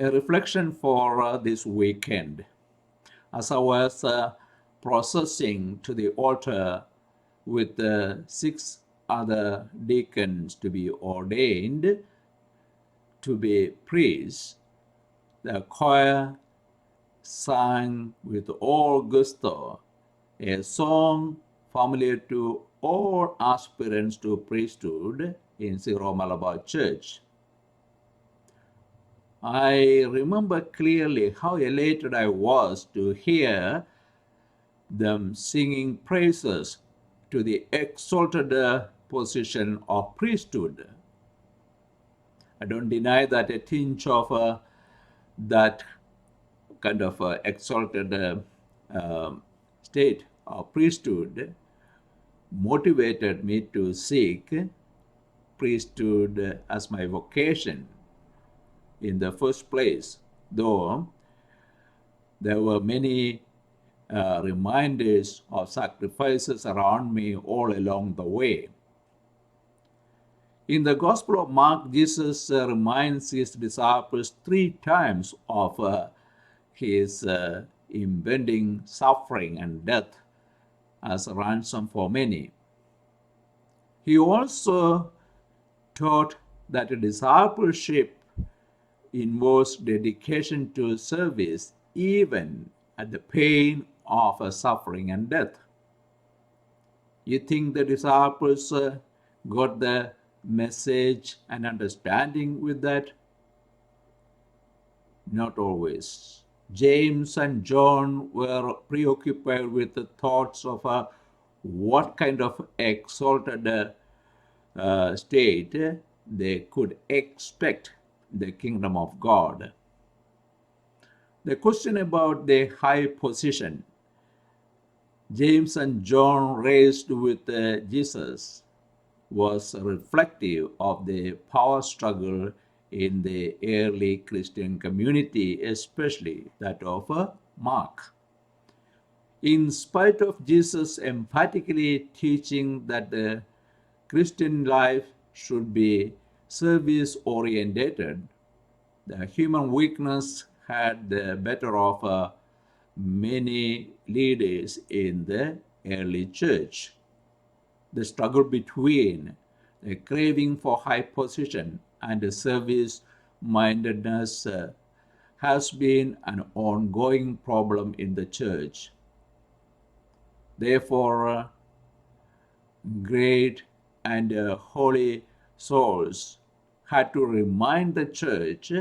A reflection for this weekend. As I was processing to the altar with the 6 other deacons to be ordained to be priests, the choir sang with all gusto a song familiar to all aspirants to priesthood in Syro Malabar Church. I remember clearly how elated I was to hear them singing praises to the exalted position of priesthood. I don't deny that a tinge of that kind of exalted state of priesthood motivated me to seek priesthood as my vocation in the first place, though there were many reminders of sacrifices around me all along the way. In the Gospel of Mark, Jesus reminds his disciples 3 times of his impending suffering and death as a ransom for many. He also taught that discipleship involves dedication to service even at the pain of suffering and death. You think the disciples got the message and understanding with that? Not always. James and John were preoccupied with the thoughts of what kind of exalted state they could expect the kingdom of God. The question about the high position James and John raised with Jesus was reflective of the power struggle in the early Christian community, especially that of Mark. In spite of Jesus emphatically teaching that the Christian life should be service oriented, the human weakness had the better of many leaders in the early church. The struggle between the craving for high position and the service mindedness has been an ongoing problem in the church. Therefore, great and holy souls had to remind the church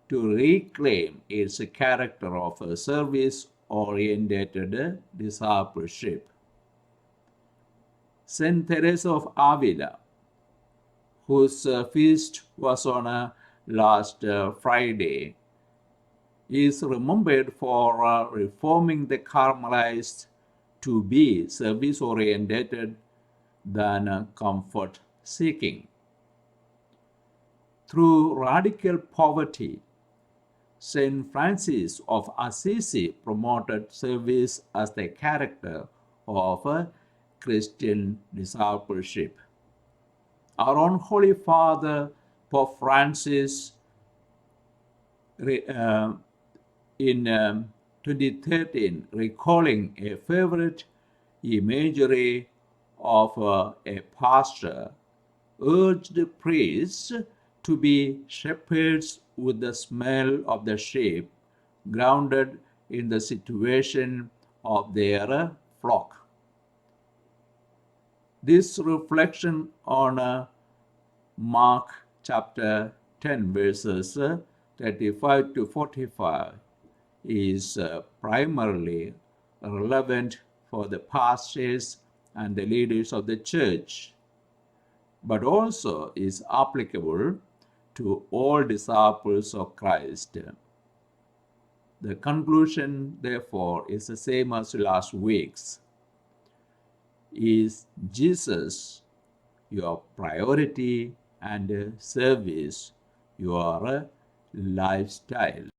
to reclaim its character of a service-oriented discipleship. Saint Teresa of Avila, whose feast was on last Friday, is remembered for reforming the Carmelites to be service-oriented than comfort-seeking. Through radical poverty, Saint Francis of Assisi promoted service as the character of Christian discipleship. Our own Holy Father, Pope Francis, in 2013, recalling a favorite imagery of a pastor, urged priests to be shepherds with the smell of the sheep, grounded in the situation of their flock. This reflection on Mark chapter 10 verses 35 to 45 is primarily relevant for the pastors and the leaders of the church, but also is applicable to all disciples of Christ. The conclusion, therefore, is the same as last week's. Is Jesus your priority and service your lifestyle?